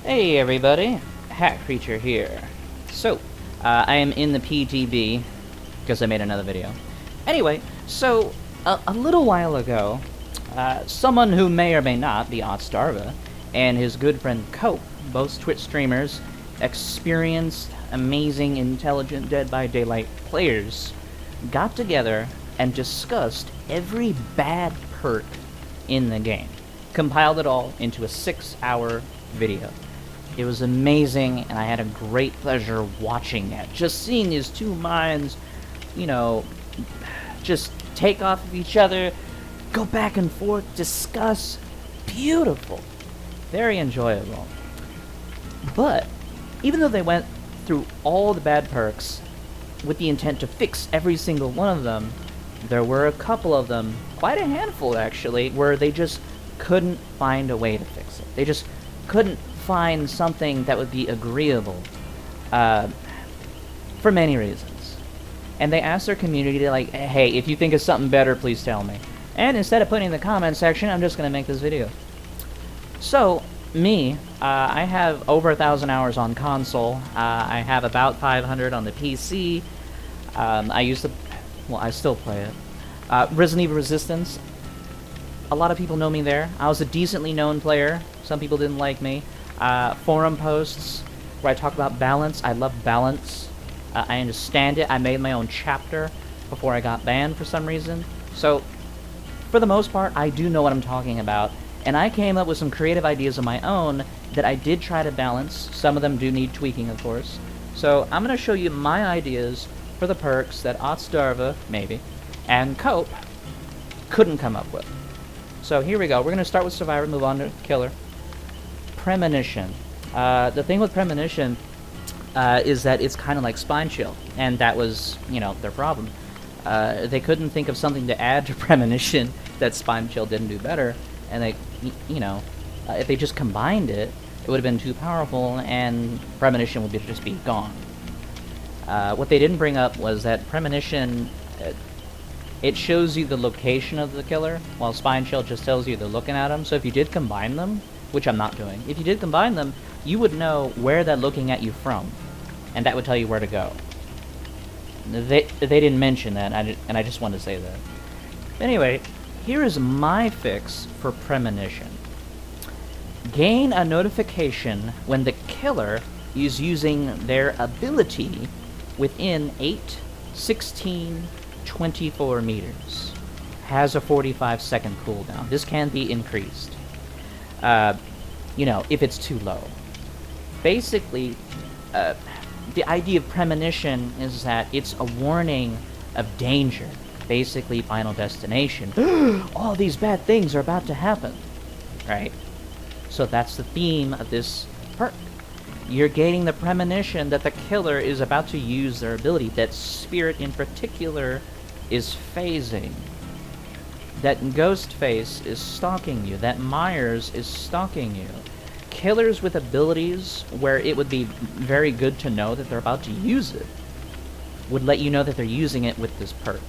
Hey everybody, Hat Creature here. So, I am in the PTB, because I made another video. Anyway, so, a little while ago, someone who may or may not be Otzdarva, and his good friend Cope, both Twitch streamers, experienced, amazing, intelligent Dead by Daylight players, got together and discussed every bad perk in the game. Compiled it all into a 6-hour video. It was amazing, and I had a great pleasure watching it. Just seeing these two minds, you know, just take off of each other, go back and forth, discuss. Beautiful. Very enjoyable. But, even though they went through all the bad perks with the intent to fix every single one of them, there were a couple of them, quite a handful actually, where they just couldn't find a way to fix it. They just couldn't find something that would be agreeable, for many reasons. And they asked their community to, like, hey, if you think of something better, please tell me. And instead of putting it in the comment section, I'm just going to make this video. So, me, I have over 1,000 hours on console. I have about 500 on the PC. I still play it. Resident Evil Resistance. A lot of people know me there. I was a decently known player. Some people didn't like me. Forum posts where I talk about balance. I love balance. I understand it. I made my own chapter before I got banned for some reason. So, for the most part, I do know what I'm talking about. And I came up with some creative ideas of my own that I did try to balance. Some of them do need tweaking, of course. So, I'm going to show you my ideas for the perks that Otzdarva, maybe, and Cope couldn't come up with. So, here we go. We're going to start with Survivor, move on to Killer. Premonition. The thing with Premonition is that it's kind of like Spine Chill, and that was, you know, their problem. They couldn't think of something to add to Premonition that Spine Chill didn't do better, and they, you know, if they just combined it, it would have been too powerful, and Premonition would just be gone. What they didn't bring up was that Premonition, it shows you the location of the killer, while Spine Chill just tells you they're looking at him. So if you did combine them, which I'm not doing, if you did combine them, you would know where they're looking at you from, and that would tell you where to go. They didn't mention that, and I just wanted to say that. Anyway, here is my fix for Premonition. Gain a notification when the killer is using their ability within 8, 16, 24 meters. Has a 45-second cooldown. This can be increased. You know, if it's too low. Basically, the idea of Premonition is that it's a warning of danger. Basically, Final Destination. All these bad things are about to happen. Right? So that's the theme of this perk. You're gaining the premonition that the killer is about to use their ability, that Spirit in particular is phasing, that Ghostface is stalking you, that Myers is stalking you. Killers with abilities where it would be very good to know that they're about to use it would let you know that they're using it with this perk.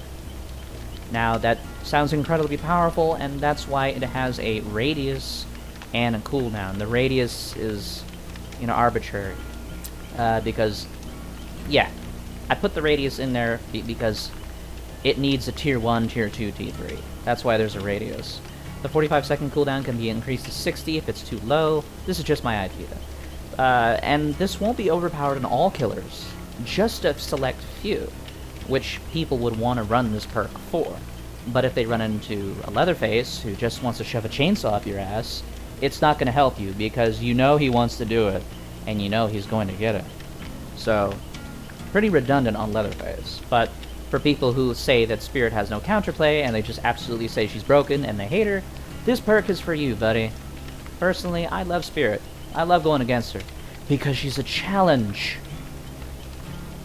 Now, that sounds incredibly powerful, and that's why it has a radius and a cooldown. The radius is, you know, arbitrary. Because, yeah, I put the radius in there because it needs a tier 1, tier 2, tier 3. That's why there's a radius. The 45-second cooldown can be increased to 60 if it's too low. This is just my idea. And this won't be overpowered in all killers, just a select few, which people would want to run this perk for. But if they run into a Leatherface who just wants to shove a chainsaw up your ass, it's not going to help you, because you know he wants to do it, and you know he's going to get it. So, pretty redundant on Leatherface. But for people who say that Spirit has no counterplay, and they just absolutely say she's broken, and they hate her, this perk is for you, buddy. Personally, I love Spirit. I love going against her, because she's a challenge.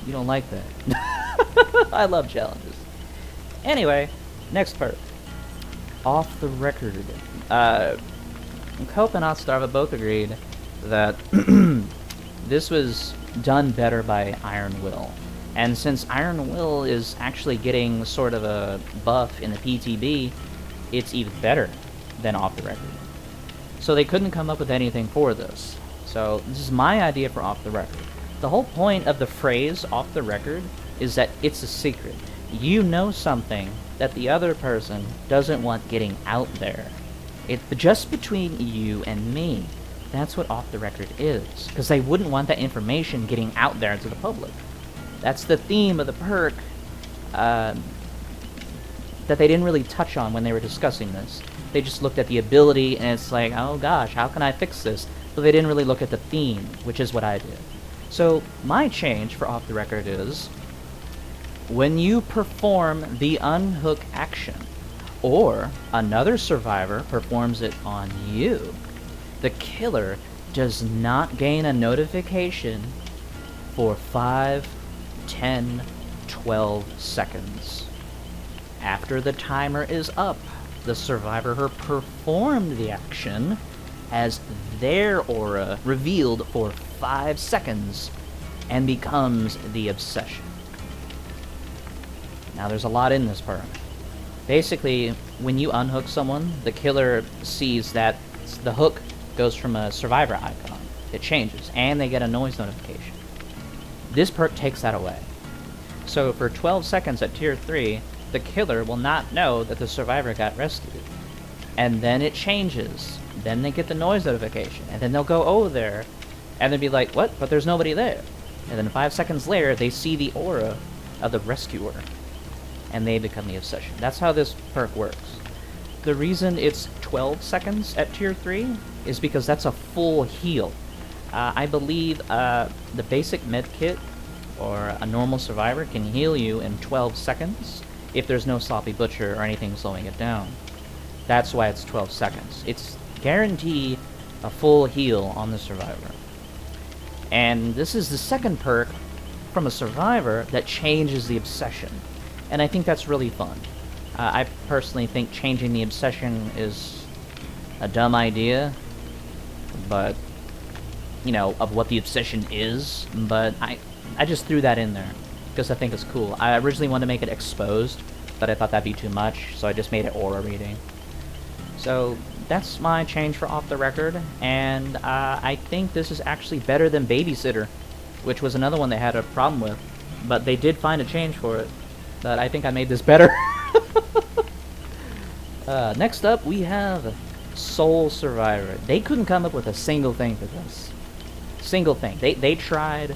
You don't like that. I love challenges. Anyway, next perk. Off the record. Cope and Otzdarva both agreed that this was done better by Iron Will. And since Iron Will is actually getting sort of a buff in the PTB, it's even better than Off the Record. So they couldn't come up with anything for this. So this is my idea for off the record. The whole point of the phrase off the record is that it's a secret. You know something that the other person doesn't want getting out there. It's just between you and me. That's what off the record is. Because they wouldn't want that information getting out there to the public. That's the theme of the perk that they didn't really touch on when they were discussing this. They just looked at the ability and it's like, oh gosh, how can I fix this? But they didn't really look at the theme, which is what I did. So my change for off the record is, when you perform the unhook action, or another survivor performs it on you, the killer does not gain a notification for 5, 10, 12 seconds. After the timer is up, the survivor who performed the action has their aura revealed for 5 seconds and becomes the obsession. Now there's a lot in this perk. Basically, when you unhook someone, the killer sees that the hook goes from a survivor icon. It changes, and they get a noise notification. This perk takes that away. So for 12 seconds at tier 3, the killer will not know that the survivor got rescued. And then it changes. Then they get the noise notification, and then they'll go over there, and they'll be like, what? But there's nobody there. And then 5 seconds later, they see the aura of the rescuer, and they become the obsession. That's how this perk works. The reason it's 12 seconds at tier 3 is because that's a full heal. I believe the basic med kit or a normal survivor can heal you in 12 seconds if there's no sloppy butcher or anything slowing it down. That's why it's 12 seconds. It's guarantee a full heal on the survivor. And this is the second perk from a survivor that changes the obsession. And I think that's really fun. I personally think changing the obsession is a dumb idea, but, you know, of what the obsession is, but I just threw that in there because I think it's cool. I originally wanted to make it exposed, but I thought that'd be too much, so I just made it aura reading. So that's my change for off the record, and I think this is actually better than Babysitter, which was another one they had a problem with, but they did find a change for it. But I think I made this better. Next up, we have Soul Survivor. They couldn't come up with a single thing for this. Single thing. They tried.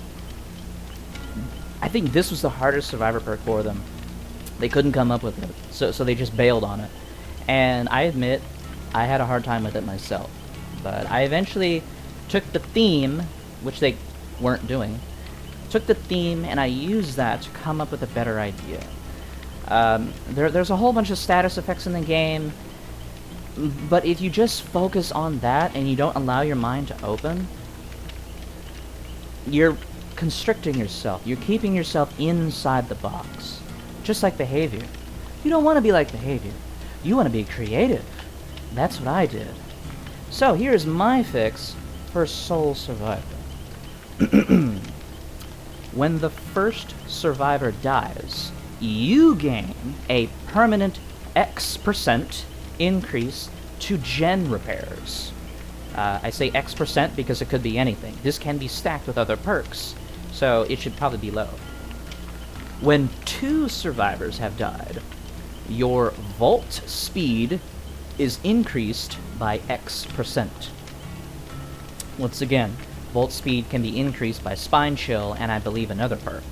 I think this was the hardest Survivor perk for them. They couldn't come up with it, so they just bailed on it. And I admit, I had a hard time with it myself. But I eventually took the theme, which they weren't doing, took the theme and I used that to come up with a better idea. There's a whole bunch of status effects in the game, but if you just focus on that and you don't allow your mind to open, you're constricting yourself. You're keeping yourself inside the box. Just like behavior. You don't want to be like behavior. You want to be creative. That's what I did. So here's my fix for Soul Survivor. When the first survivor dies, you gain a permanent X% increase to gen repairs. I say X% because it could be anything. This can be stacked with other perks, so it should probably be low. When 2 survivors have died, your vault speed is increased by X%. Once again, vault speed can be increased by Spine Chill and I believe another perk.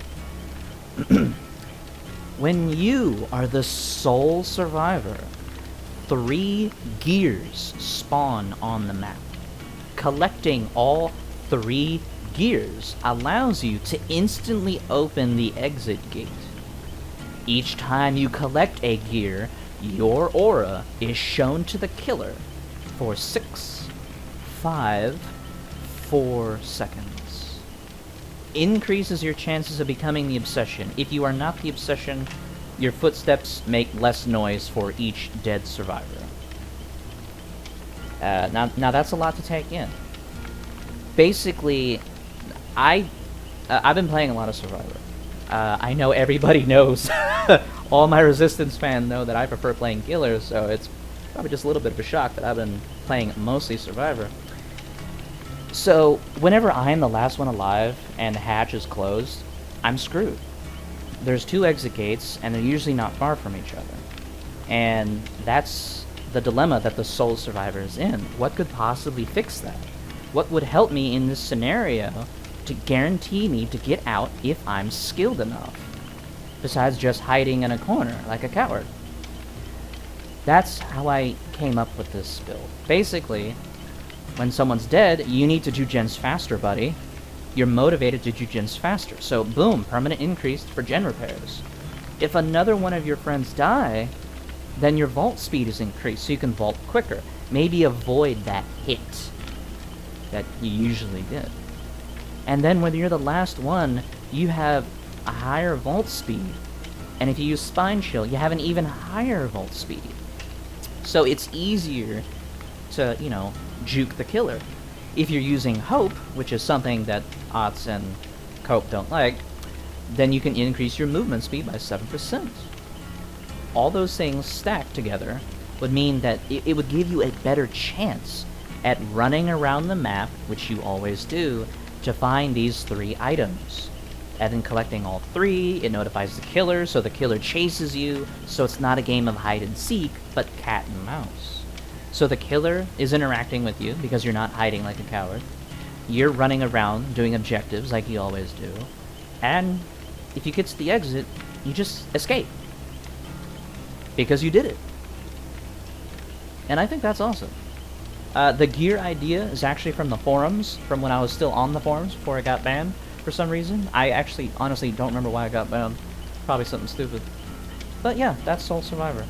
When you are the sole survivor, 3 gears spawn on the map. Collecting all 3 gears allows you to instantly open the exit gate. Each time you collect a gear, your aura is shown to the killer for 6, 5, 4 seconds. Increases your chances of becoming the obsession. If you are not the obsession, your footsteps make less noise for each dead survivor. Now that's a lot to take in. Basically, I've been playing a lot of Survivor. I know everybody knows. All my Resistance fans know that I prefer playing Killers, so it's probably just a little bit of a shock that I've been playing mostly Survivor. So, whenever I'm the last one alive and the hatch is closed, I'm screwed. There's 2 exit gates, and they're usually not far from each other. And that's the dilemma that the sole survivor is in. What could possibly fix that? What would help me in this scenario to guarantee me to get out if I'm skilled enough? Besides just hiding in a corner like a coward. That's how I came up with this build. Basically, when someone's dead, you need to do gens faster, buddy. You're motivated to do gens faster. So, boom, permanent increase for gen repairs. If another one of your friends die, then your vault speed is increased, so you can vault quicker. Maybe avoid that hit that you usually did. And then when you're the last one, you have a higher vault speed. And if you use Spine Chill, you have an even higher vault speed. So it's easier to, you know, juke the killer. If you're using Hope, which is something that Otz and Cope don't like, then you can increase your movement speed by 7%. All those things stacked together would mean that it would give you a better chance at running around the map, which you always do, to find these 3 items. And then collecting all 3, it notifies the killer, so the killer chases you, so it's not a game of hide and seek, but cat and mouse. So the killer is interacting with you because you're not hiding like a coward. You're running around doing objectives like you always do. And if you get to the exit, you just escape. Because you did it. And I think that's awesome. The gear idea is actually from the forums, from when I was still on the forums before I got banned for some reason. I actually honestly don't remember why I got banned. Probably something stupid. But yeah, that's Sole Survivor.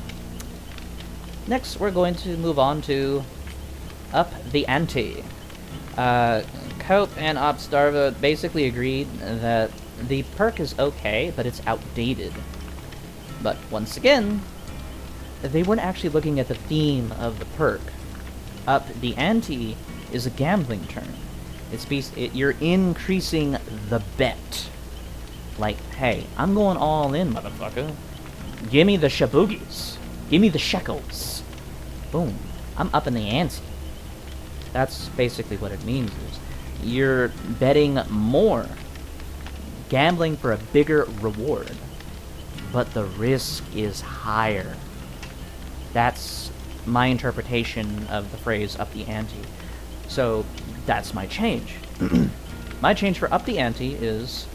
Next, we're going to move on to Up the Ante. Cope and Otzdarva basically agreed that the perk is okay, but it's outdated. But once again, they weren't actually looking at the theme of the perk. Up the Ante is a gambling term. You're increasing the bet. Like, hey, I'm going all in, motherfucker. Give me the shaboogies. Give me the shekels. Boom. I'm up in the ante. That's basically what it means. Is you're betting more. Gambling for a bigger reward. But the risk is higher. That's my interpretation of the phrase up the ante. So that's my change. My change for up the ante is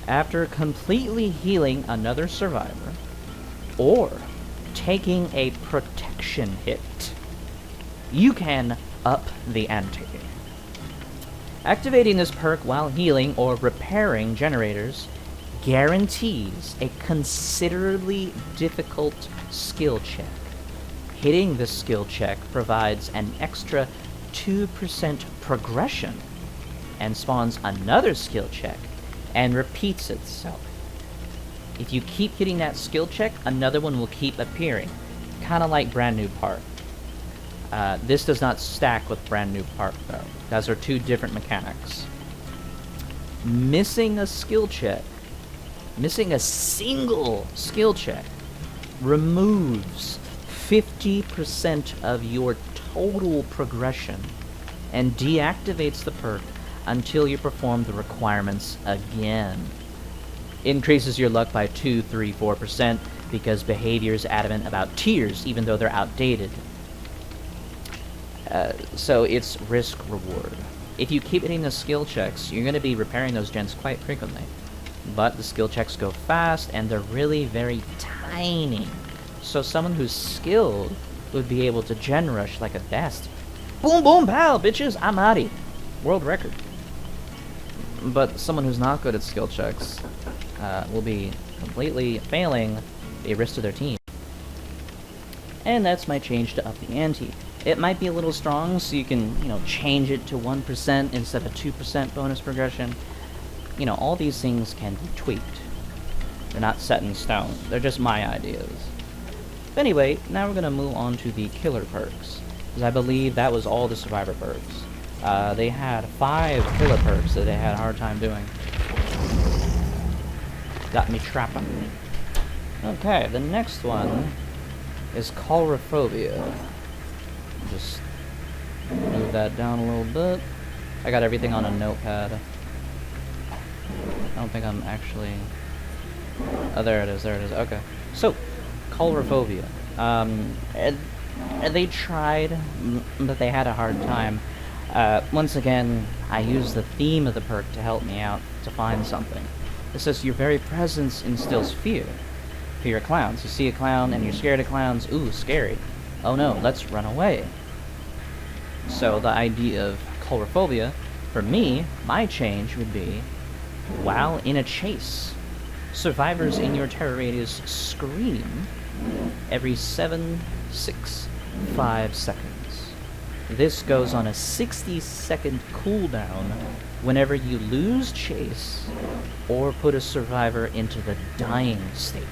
after completely healing another survivor or taking a protection hit, you can up the ante. Activating this perk while healing or repairing generators guarantees a considerably difficult skill check. Hitting this skill check provides an extra 2% progression and spawns another skill check and repeats itself. If you keep hitting that skill check, another one will keep appearing. Kind of like Brand New Park. This does not stack with Brand New Park, though. Those are 2 different mechanics. Missing a skill check, missing a single skill check, removes 50% of your total progression and deactivates the perk until you perform the requirements again. Increases your luck by 2, 3, 4% because behavior is adamant about tiers even though they're outdated. So it's risk reward. If you keep hitting the skill checks, you're going to be repairing those gens quite frequently. But the skill checks go fast and they're really very tiny. So someone who's skilled would be able to gen rush like a best. Boom boom pow, bitches, I'm outie. World record. But someone who's not good at skill checks will be completely failing the rest of their team. And that's my change to up the ante. It might be a little strong, so you can, change it to 1% instead of 2% bonus progression. All these things can be tweaked. They're not set in stone. They're just my ideas. But anyway, now we're going to move on to the killer perks, because I believe that was all the survivor perks. They had 5 killer perks that they had a hard time doing. Got me trapping. Okay, the next one is Phobia. Just move that down a little bit. I got everything on a notepad. I don't think I'm actually... Oh, there it is, okay. So, Phobia. And they tried, but they had a hard time. Once again, I used the theme of the perk to help me out to find something. It says, your very presence instills fear. Fear of clowns. You see a clown and you're scared of clowns. Ooh, scary. Oh no, let's run away. So the idea of Phobia, for me, my change would be, while in a chase, survivors in your terror radius scream every 7, 6, 5 seconds. This goes on a 60-second cooldown whenever you lose chase or put a survivor into the dying state.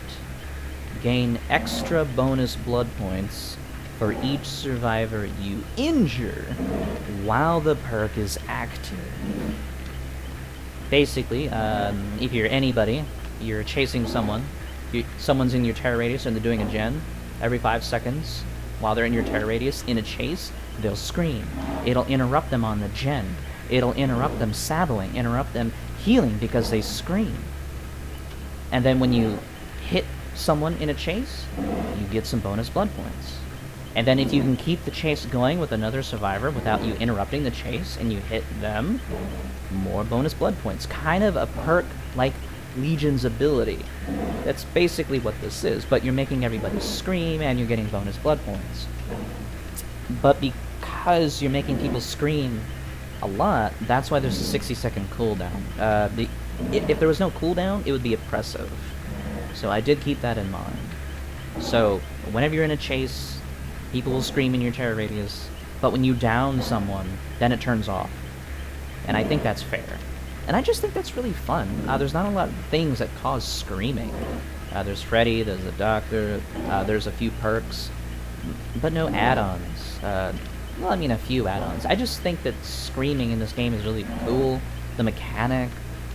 Gain extra bonus blood points for each survivor you injure while the perk is active. Basically, if you're anybody, you're chasing someone, someone's in your terror radius and they're doing a gen, every 5 seconds, while they're in your terror radius in a chase, they'll scream. It'll interrupt them on the gen. It'll interrupt them saddling, interrupt them healing because they scream. And then when you hit someone in a chase, you get some bonus blood points. And then if you can keep the chase going with another survivor without you interrupting the chase and you hit them, more bonus blood points. Kind of a perk like Legion's ability. That's basically what this is, but you're making everybody scream and you're getting bonus blood points. But because you're making people scream a lot, that's why there's a 60-second cooldown. If there was no cooldown, it would be oppressive. So I did keep that in mind. So whenever you're in a chase, people will scream in your terror radius, but when you down someone, then it turns off. And I think that's fair. And I just think that's really fun. There's not a lot of things that cause screaming. There's Freddy, there's the Doctor, there's a few perks, but no add-ons. Well, I mean a few add-ons. I just think that screaming in this game is really cool, the mechanic,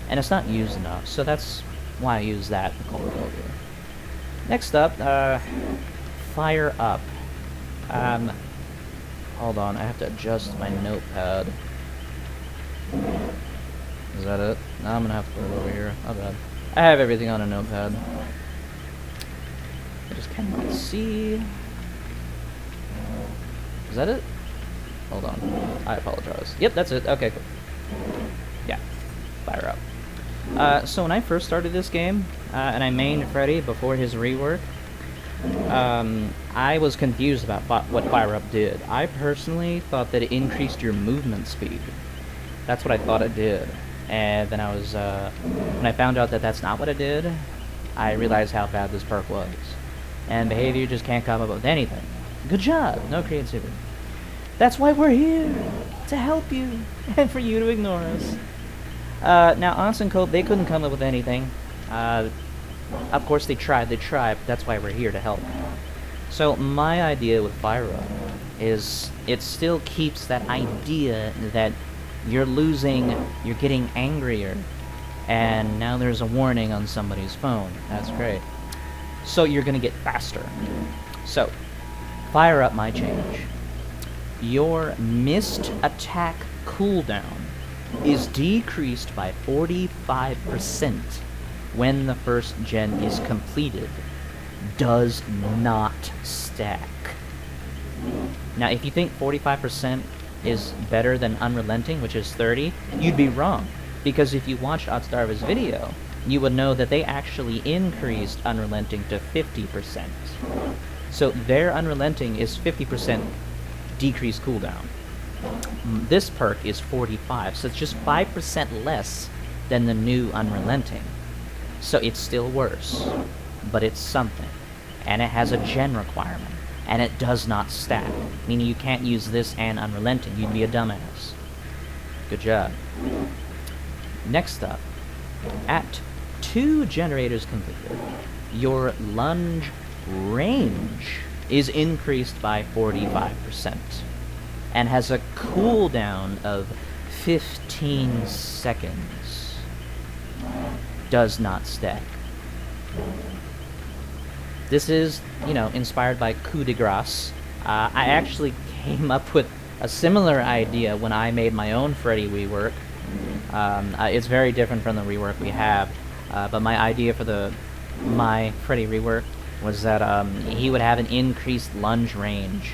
and it's not used enough, so that's why I use that in Phobia. Next up, Fire Up. Hold on, I have to adjust my notepad. Is that it? No, I'm gonna have to put it over here. My bad. I have everything on a notepad. I just cannot see. Is that it? Hold on. I apologize. Yep, that's it. Okay, cool. Yeah. Fire Up. So when I first started this game, and I mained Freddy before his rework, I was confused about what Fire Up did. I personally thought that it increased your movement speed. That's what I thought it did. And then I was, when I found out that that's not what it did, I realized how bad this perk was. And behavior just can't come up with anything. Good job! No creativity. That's why we're here! To help you! And for you to ignore us. Now, Otz Cope, they couldn't come up with anything. Of course they tried, but that's why we're here to help. So, my idea with Fire Up is it still keeps that idea that you're losing, you're getting angrier, and now there's a warning on somebody's phone. That's great. So you're gonna get faster. So, Fire Up my change. Your missed attack cooldown is decreased by 45% when the first gen is completed. Does not stack. Now, if you think 45% is better than Unrelenting, which is 30, you'd be wrong. Because if you watched Otzdarva's video, you would know that they actually increased Unrelenting to 50%. So their Unrelenting is 50% decreased cooldown. This perk is 45, so it's just 5% less than the new Unrelenting. So it's still worse, but it's something. And it has a gen requirement. And it does not stack, meaning you can't use this and Unrelenting. You'd be a dumbass. Good job. Next up, at 2 generators completed, your lunge range is increased by 45% and has a cooldown of 15 seconds. Does not stack. This is, inspired by Coup de Grace. I actually came up with A similar idea when I made my own Freddy rework. It's very different from the rework we have, but my idea for my Freddy rework was that he would have an increased lunge range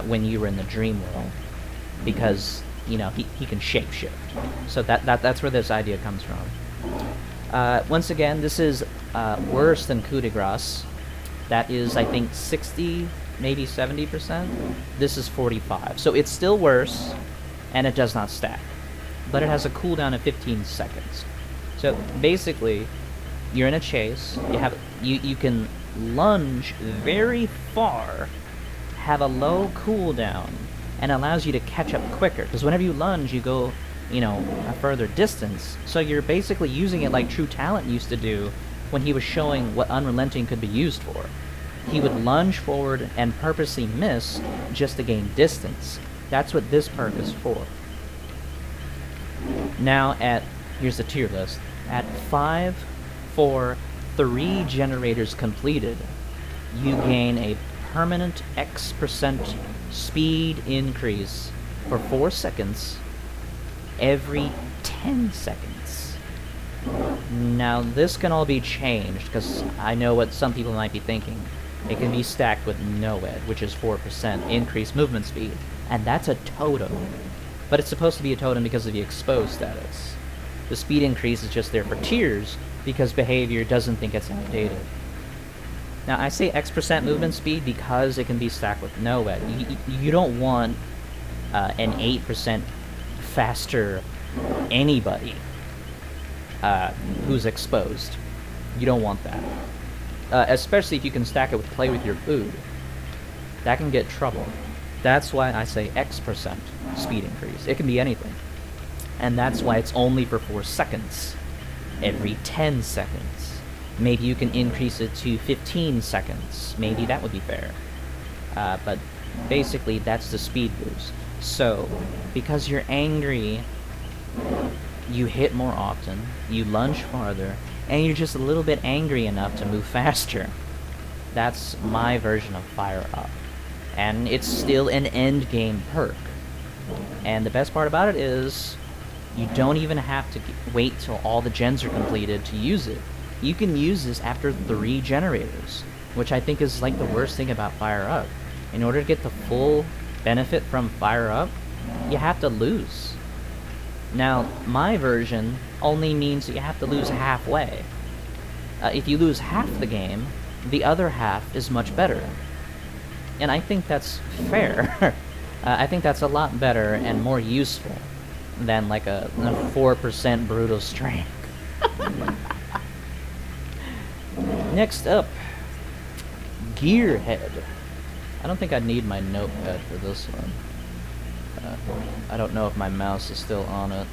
when you were in the dream world, because you know he can shapeshift. So that's where this idea comes from. Once again, this is worse than coup de grace. That is, I think, 60, maybe 70%. This is 45. So it's still worse, and it does not stack. But it has a cooldown of 15 seconds. So basically, you're in a chase. You can lunge very far, have a low cooldown, and allows you to catch up quicker. Because whenever you lunge, you go, you know, a further distance. So you're basically using it like True Talent used to do when he was showing what Unrelenting could be used for. He would lunge forward and purposely miss just to gain distance. That's what this perk is for. Now here's the tier list. At 5, 4, 3 generators completed, you gain a permanent X% speed increase for 4 seconds every 10 seconds. Now this can all be changed, because I know what some people might be thinking. It can be stacked with NOED, which is 4% increased movement speed, and that's a totem. But it's supposed to be a totem because of the exposed status. The speed increase is just there for tiers, because behavior doesn't think it's outdated. Now I say X% movement speed because it can be stacked with NOED. You don't want an 8% faster anybody who's exposed. You don't want that. Especially if you can stack it with play with your food. That can get trouble. That's why I say X% speed increase. It can be anything. And that's why it's only for 4 seconds. Every 10 seconds. Maybe you can increase it to 15 seconds. Maybe that would be fair. But basically, that's the speed boost. So, because you're angry, you hit more often, you lunge farther, and you're just a little bit angry enough to move faster. That's my version of Fire Up. And it's still an endgame perk. And the best part about it is, you don't even have to wait till all the gens are completed to use it. You can use this after 3 generators, which I think is like the worst thing about Fire Up. In order to get the full benefit from Fire Up, you have to lose. Now, my version only means that you have to lose halfway. If you lose half the game, the other half is much better. And I think that's fair. I think that's a lot better and more useful than like a 4% brutal strength. Next up, Gearhead. I don't think I need my notepad for this one. I don't know if my mouse is still on it.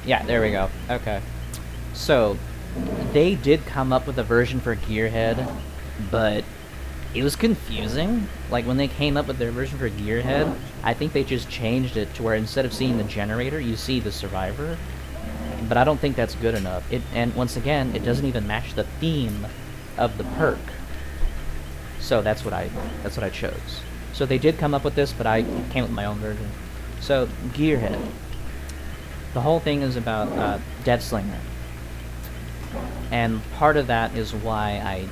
Yeah, there we go. Okay. So, they did come up with a version for Gearhead, but it was confusing. Like, when they came up with their version for Gearhead, I think they just changed it to where instead of seeing the generator, you see the survivor. But I don't think that's good enough. And once again, it doesn't even match the theme of the perk. So that's what I chose. So they did come up with this, but I came up with my own version. So, Gearhead. The whole thing is about Deathslinger. And part of that is why I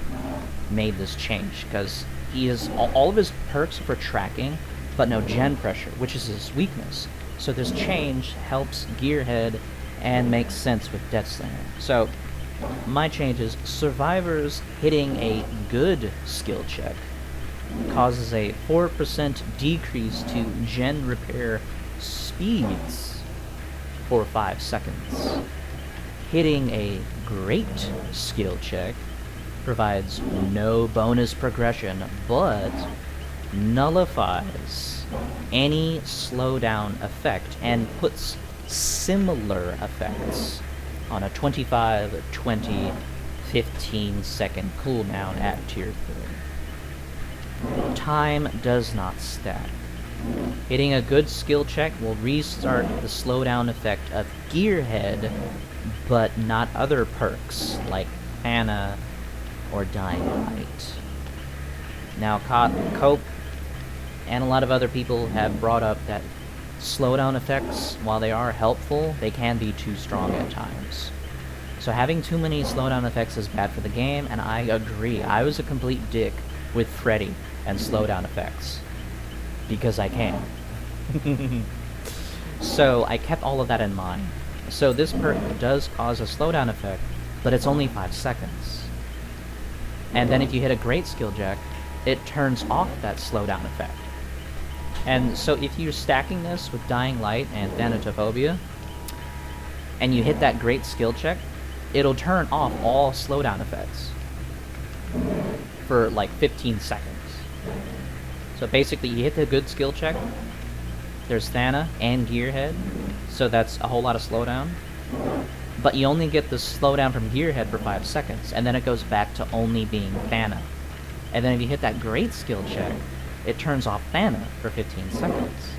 made this change, because he is all of his perks for tracking, but no gen pressure, which is his weakness. So this change helps Gearhead and makes sense with Deathslinger. So, my change is survivors hitting a good skill check causes a 4% decrease to gen repair speeds for 5 seconds. Hitting a great skill check provides no bonus progression, but nullifies any slowdown effect and puts similar effects on a 25, 20, 15 second cooldown at tier 3. Time does not stack. Hitting a good skill check will restart the slowdown effect of Gearhead, but not other perks like Anna or Dying Light. Now, Cope, and a lot of other people have brought up that slowdown effects, while they are helpful, they can be too strong at times. So having too many slowdown effects is bad for the game, and I agree. I was a complete dick with Freddy and slowdown effects. Because I can. So I kept all of that in mind. So this perk does cause a slowdown effect, but it's only 5 seconds. And then if you hit a great skill check, it turns off that slowdown effect. And so if you're stacking this with Dying Light and Phobia, and you hit that great skill check, it'll turn off all slowdown effects for like 15 seconds. So basically you hit the good skill check, there's Thana and Gearhead, so that's a whole lot of slowdown. But you only get the slowdown from Gearhead for 5 seconds, and then it goes back to only being Thana. And then if you hit that great skill check, it turns off Thana for 15 seconds.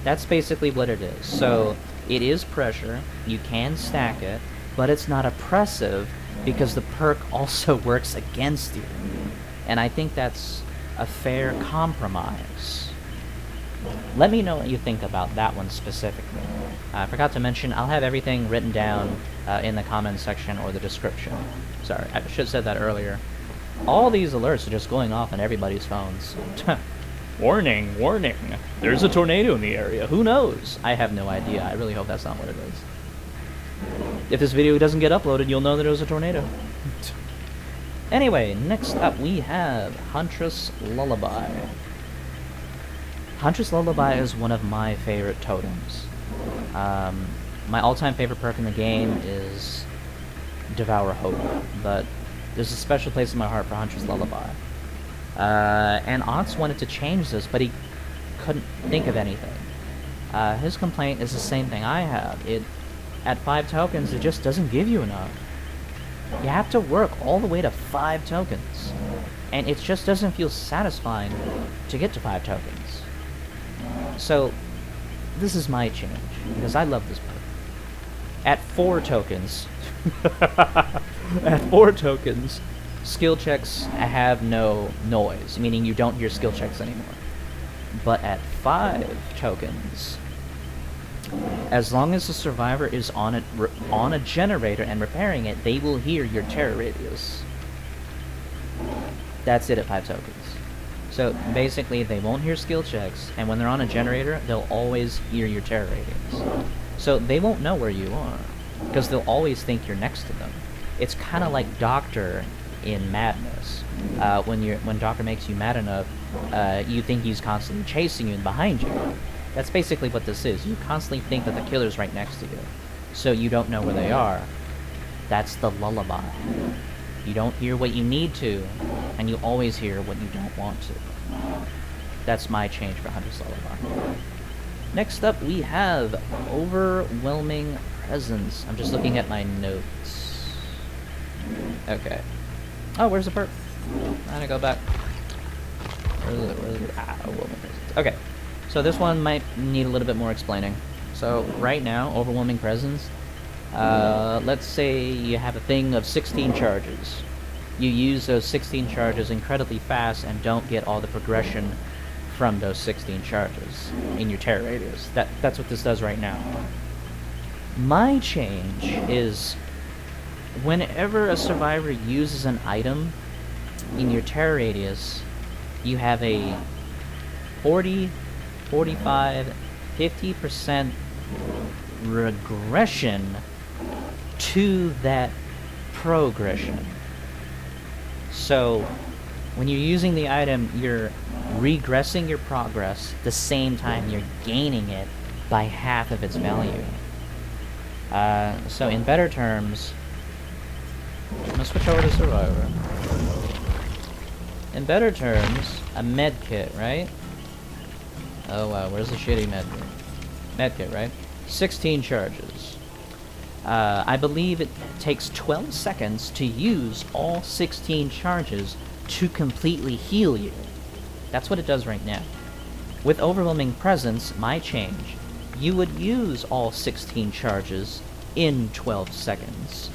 That's basically what it is. So it is pressure, you can stack it, but it's not oppressive because the perk also works against you. And I think that's a fair compromise. Let me know what you think about that one specifically. I forgot to mention, I'll have everything written down in the comments section or the description. Sorry, I should have said that earlier. All these alerts are just going off on everybody's phones. Warning, warning, there's a tornado in the area, who knows? I have no idea, I really hope that's not what it is. If this video doesn't get uploaded, you'll know that it was a tornado. Anyway, next up we have Huntress Lullaby. Huntress Lullaby is one of my favorite totems. My all-time favorite perk in the game is Devour Hope, but there's a special place in my heart for Huntress Lullaby. And Otz wanted to change this, but he couldn't think of anything. His complaint is the same thing I have. At 5 tokens, it just doesn't give you enough. You have to work all the way to 5 tokens, and it just doesn't feel satisfying to get to 5 tokens. So, this is my change, because I love this perk. At 4 tokens, at 4 tokens, skill checks have no noise, meaning you don't hear skill checks anymore. But at 5 tokens, as long as the survivor is on a generator and repairing it, they will hear your terror radius. That's it at 5 tokens. So basically, they won't hear skill checks, and when they're on a generator, they'll always hear your terror radius. So they won't know where you are, because they'll always think you're next to them. It's kind of like Doctor in Madness. When Doctor makes you mad enough, you think he's constantly chasing you and behind you. That's basically what this is. You constantly think that the killer's right next to you, so you don't know where they are. That's the lullaby. You don't hear what you need to, and you always hear what you don't want to. That's my change for Huntress Lullaby. Next up, we have Overwhelming Presence. I'm just looking at my notes. Okay. Oh, where's the perk? I'm gonna go back. Where's it? Overwhelming Presence. Okay. So this one might need a little bit more explaining. So right now, Overwhelming Presence, let's say you have a thing of 16 charges. You use those 16 charges incredibly fast and don't get all the progression from those 16 charges in your terror radius. That's what this does right now. My change is whenever a survivor uses an item in your terror radius, you have a 40, 45, 50% regression to that progression. So when you're using the item, you're regressing your progress the same time you're gaining it by half of its value. So in better terms, I'm gonna switch over to Survivor. In better terms, a med kit, right? Oh wow, where's the shitty med kit? Med kit, right? 16 charges. I believe it takes 12 seconds to use all 16 charges to completely heal you. That's what it does right now. With Overwhelming Presence, my change, you would use all 16 charges in 12 seconds,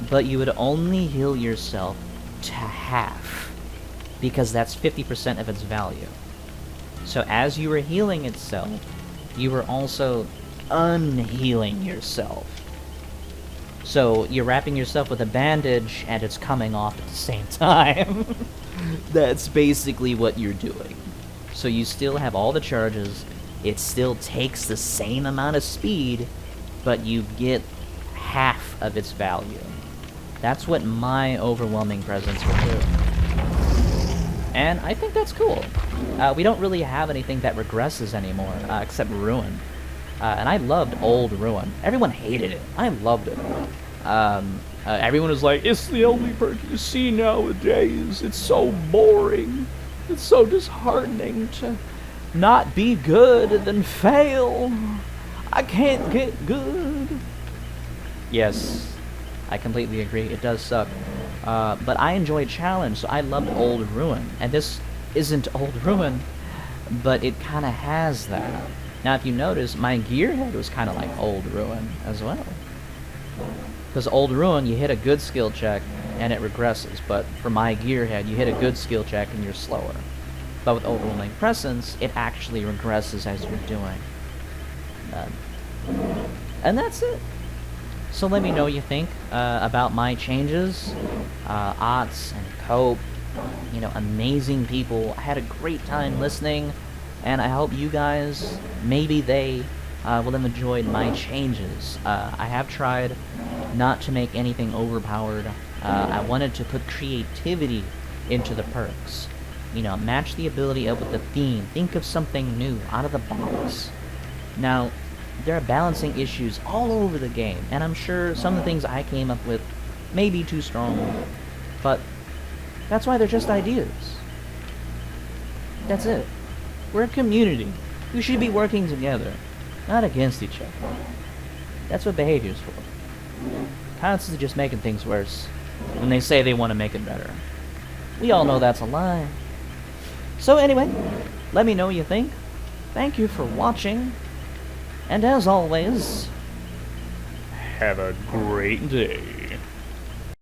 but you would only heal yourself to half, because that's 50% of its value. So as you were healing itself, you were also unhealing yourself. So you're wrapping yourself with a bandage and it's coming off at the same time. That's basically what you're doing. So you still have all the charges, it still takes the same amount of speed, but you get half of its value. That's what my overwhelming presence will do. And I think that's cool. We don't really have anything that regresses anymore, except Ruin. And I loved old Ruin. Everyone hated it. I loved it. Everyone was like, it's the only perk you see nowadays. It's so boring. It's so disheartening to not be good and then fail. I can't get good. Yes, I completely agree. It does suck. But I enjoy challenge, so I loved old Ruin. And this isn't old Ruin, but it kind of has that. Now, if you notice, my Gearhead was kind of like old Ruin as well. Because old Ruin, you hit a good skill check, and it regresses. But for my Gearhead, you hit a good skill check, and you're slower. But with overwhelming presence, it actually regresses as you're doing. And that's it. So let me know what you think about my changes. Otz and Cope, you know, amazing people. I had a great time listening, and I hope you guys, maybe they, will have enjoyed my changes. I have tried not to make anything overpowered. I wanted to put creativity into the perks. You know, match the ability up with the theme. Think of something new, out of the box. Now, there are balancing issues all over the game, and I'm sure some of the things I came up with may be too strong, but that's why they're just ideas. That's it. We're a community. We should be working together, not against each other. That's what behavior's for. Constantly just making things worse when they say they want to make it better. We all know that's a lie. So anyway, let me know what you think. Thank you for watching. And as always, have a great day.